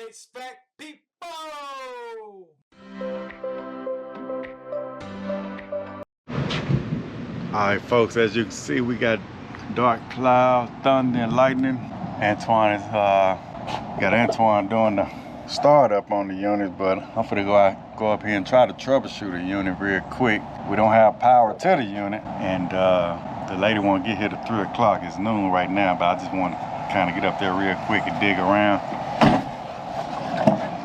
HVAC people! Alright folks, as you can see, we got dark clouds, thunder and lightning. Antoine doing the startup on the unit, but I'm gonna go up here and try to troubleshoot the unit real quick. We don't have power to the unit, and the lady won't get here to 3 o'clock. It's noon right now, but I just want to kind of get up there real quick and dig around.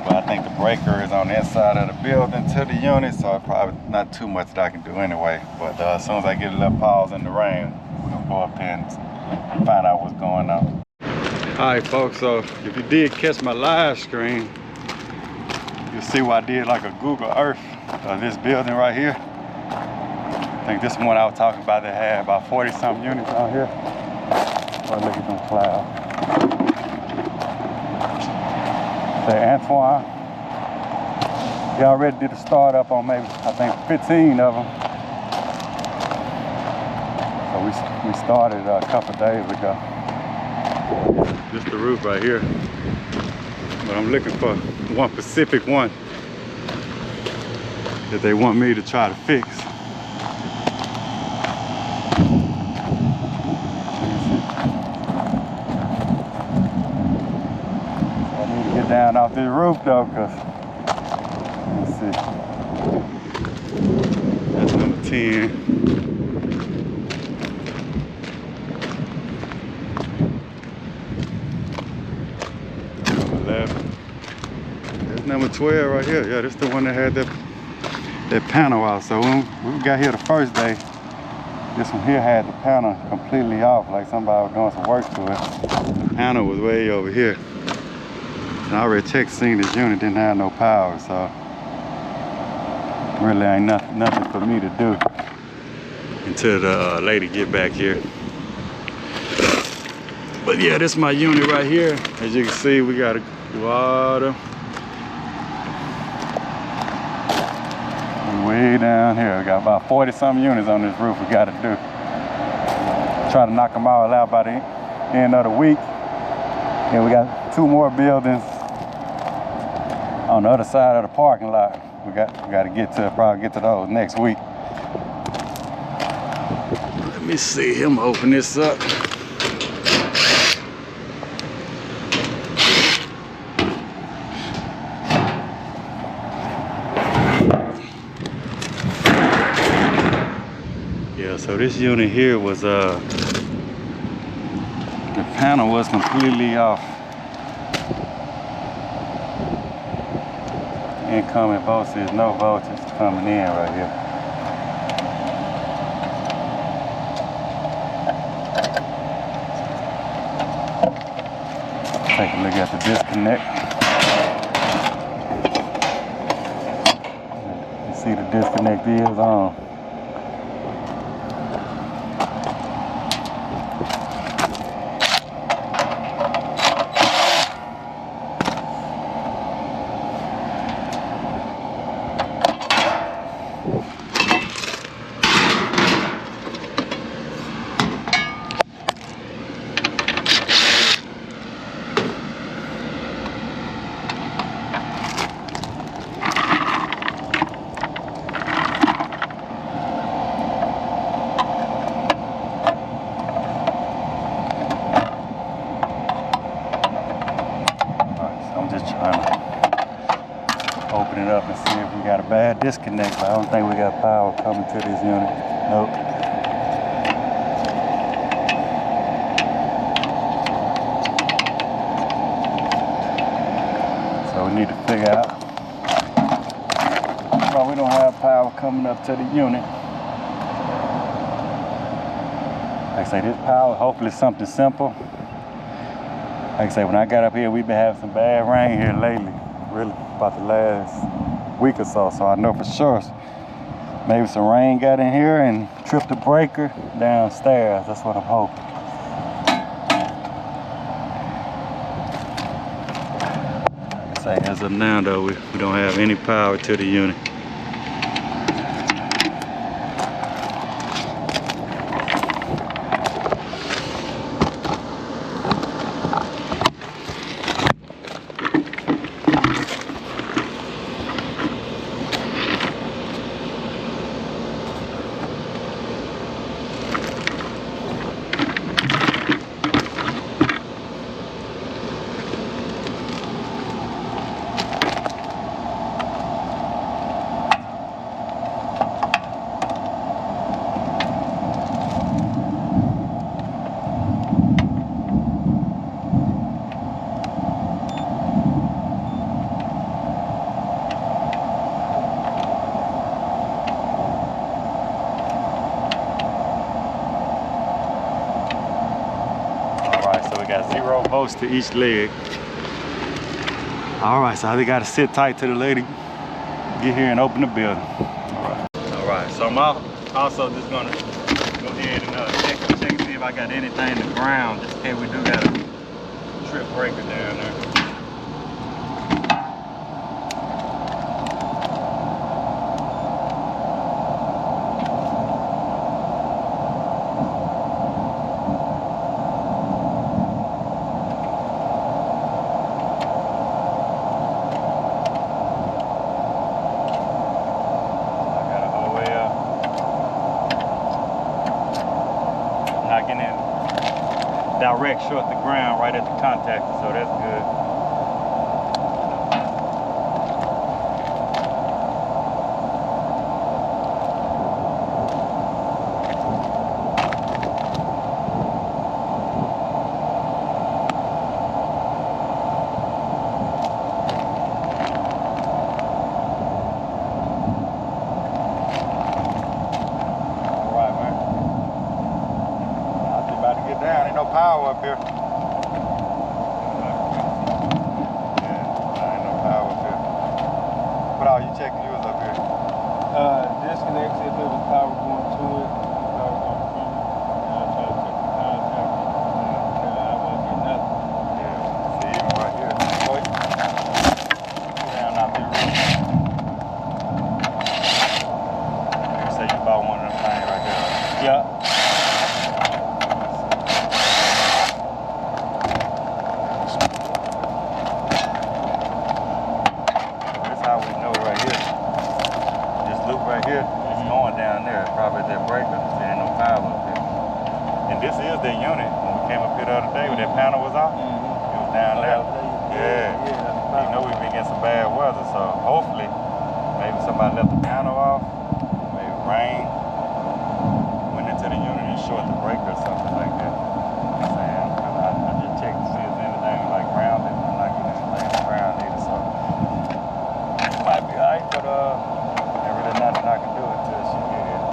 But I think the breaker is on the inside of the building to the unit, so it's probably not too much that I can do anyway. But as soon as I get a little pause in the rain, we're gonna go up there and find out what's going on. Alright folks, so if you did catch my live stream, you'll see where I did like a Google Earth of this building right here. I think this one I was talking about, that had about 40 something units on here. Oh, look at them clouds. Say Antoine, he already did a startup on maybe, I think 15 of them. So we started a couple of days ago. This is the roof right here. But I'm looking for one specific one that they want me to try to fix. I need to get down off this roof though, because let's see. That's number 10. There's number 12 right here. Yeah, this is the one that had that panel out. So when we got here the first day, this one here had the panel completely off, like somebody was doing some work to it. The panel was way over here. And I already checked, seen this unit didn't have no power, so really ain't nothing for me to do until the lady get back here. But yeah, this is my unit right here. As you can see, we got water way down here. We got about 40 some units on this roof we got to do. Try to knock them all out by the end of the week. And we got 2 more buildings on the other side of the parking lot. We got to probably get to those next week. Let me see him open this up. So this unit here was the panel was completely off. Incoming voltage, no voltage coming in right here. Take a look at the disconnect. You see the disconnect is on. Open it up and see if we got a bad disconnect, but I don't think we got power coming to this unit. Nope. So we need to figure out why we don't have power coming up to the unit. Like I say, this power, hopefully something simple. Like I say, when I got up here, we've been having some bad rain here lately. Really, about the last week or so. So I know for sure maybe some rain got in here and tripped the breaker downstairs. That's what I'm hoping. Like I say, as of now though, we don't have any power to the unit. 0 volts to each leg. All right, so I gotta sit tight till the lady get here and open the building. All right, so I'm also just gonna go ahead and check and see if I got anything in the ground, just in case we do got a trip breaker down there. Direct short the ground right at the contactor, so that's good. Power up here. Yeah, ain't no power up here. What all you checking yours up here? Disconnects if there was power going to it, power going from it. And I try to check the contactor. I won't get nothing. Yeah, see, even right here. Boy. Down out there. You say you bought one of them things right there. Yeah. Right here, it's going down there, probably that breaker. There ain't no power up here. And this is the unit. When we came up here the other day, when that panel was off, it was down there. Yeah. You know we've been getting some bad weather, so hopefully, maybe somebody left the panel off, maybe rain went into the unit and short the breaker or something like that. I just checked to see if there's anything like grounded. I'm not getting anything ground either, so it might be alright, but nothing I can do until she get here.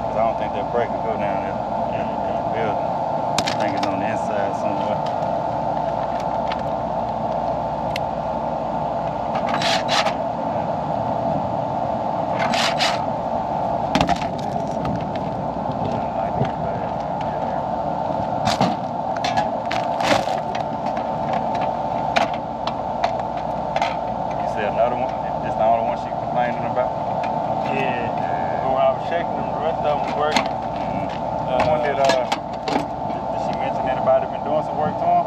Cause I don't think that breaker go down there in the building. I think it's on the inside somewhere. You said another one? This the only one she complaining about? Yeah. When I was checking them, the rest of them was working. Did she mention anybody been doing some work to them?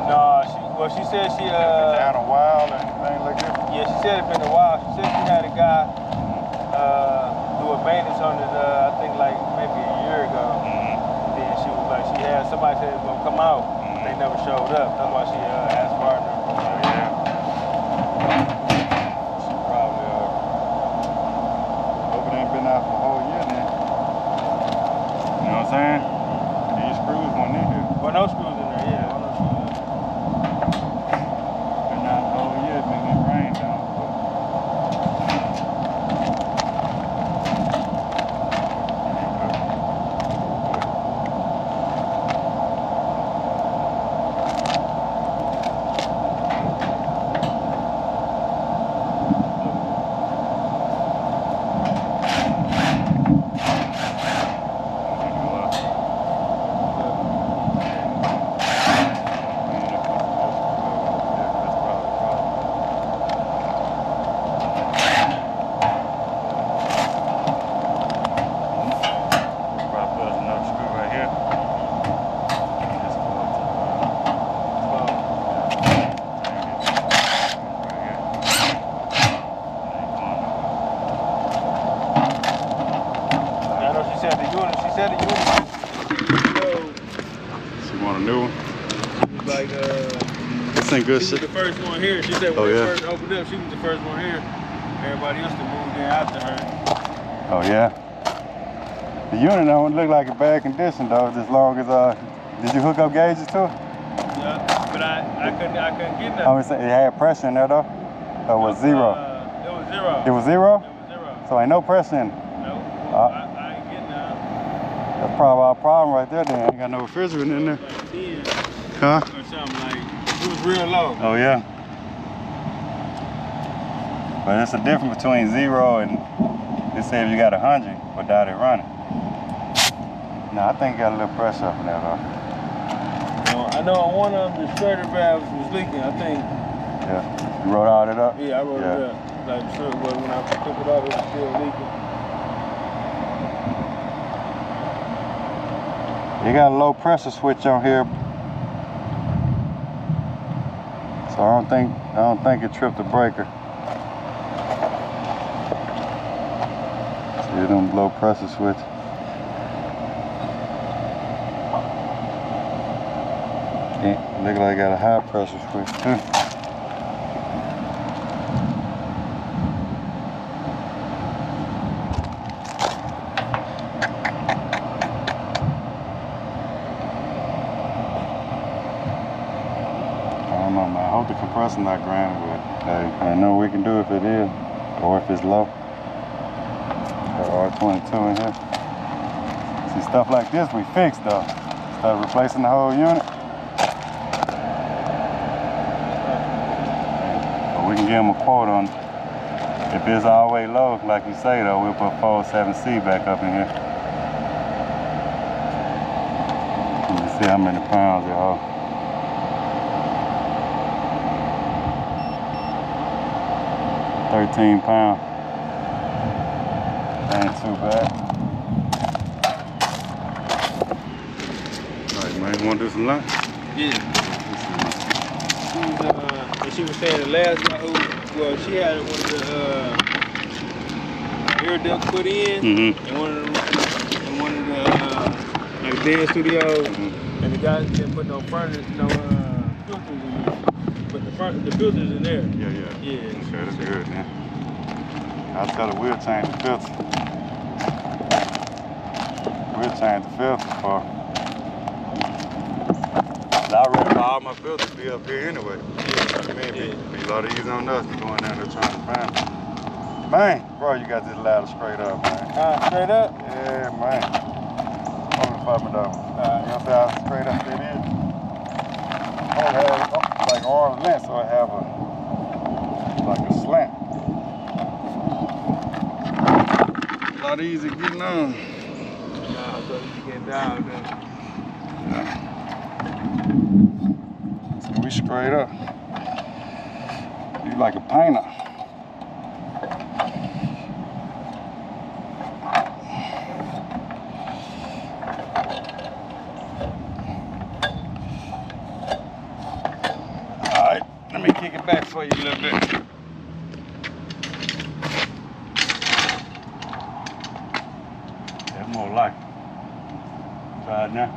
No, she said she been down a while or anything like that? Yeah, she said it's been a while. She said she had a guy do a maintenance on it, I think like maybe a year ago. Then she was like, she had somebody said it was gonna come out. They never showed up. That's why she asked for our number. Yeah. She probably hope it ain't been out for a whole year then. You know what I'm saying? These screws went in here. Well, no screws in there, yeah. No screws in there. Been out the whole year, been getting rained on. This ain't good shit. She was the first one here. She said when they first opened up, she was the first one here. Everybody else to move in after her. Oh yeah. The unit don't look like a bad condition though, as long as did you hook up gauges to it? Yeah, but I couldn't get nothing. I was saying it had pressure in there though? Or was zero? It was zero. It was zero? It was zero. So ain't no pressure in it? No, I ain't getting none. That's probably our problem right there then. Ain't got no refrigerant in there. Like 10. Huh? Or something like, it was real low. Oh yeah. But it's a difference between 0 and, let's say if you got 100 without it running. No, I think you got a little pressure up in there though. I know on one of them the starter valves was leaking, I think. Yeah. You wrote all that up? Yeah, I wrote it up. Like sure, but when I took it off, it was still leaking. You got a low pressure switch on here. So I don't think it tripped the breaker. See them low pressure switch. Look like I got a high pressure switch too. I don't know, man. I hope the compressor not grounded, but hey, I know we can do if it is, or if it's low. Got R22 in here. See, stuff like this we fixed though. Instead of replacing the whole unit. But we can give them a quote on it. If it's all the way low, like you say though, we'll put 47C back up in here. Let me see how many pounds it holds. 13 pounds. Ain't too bad. Alright, man, you wanna do some lunch? Yeah. She was saying the last guy who, well, she had one of the air ducts put in, and one of the like dance studios, and the guys didn't put no furnace, no filters in there. But the filters in there. Yeah. Yeah. Okay, that's good, man. I'll tell her we'll change the filter. We'll change the filter for. I read all my filters be up here anyway. Maybe be a lot of easy on us going down there trying to find them. Man, bro, you got this ladder straight up, man. Straight up? Yeah, man. Hold it for me though. You know how straight up it is? I want to have it like arm's length, so I have like a slant. A lot easy getting on. So you get down there. Yeah. So we straight up. You like a painter. Alright, let me kick it back for you a little bit. That's more like it. Try it now.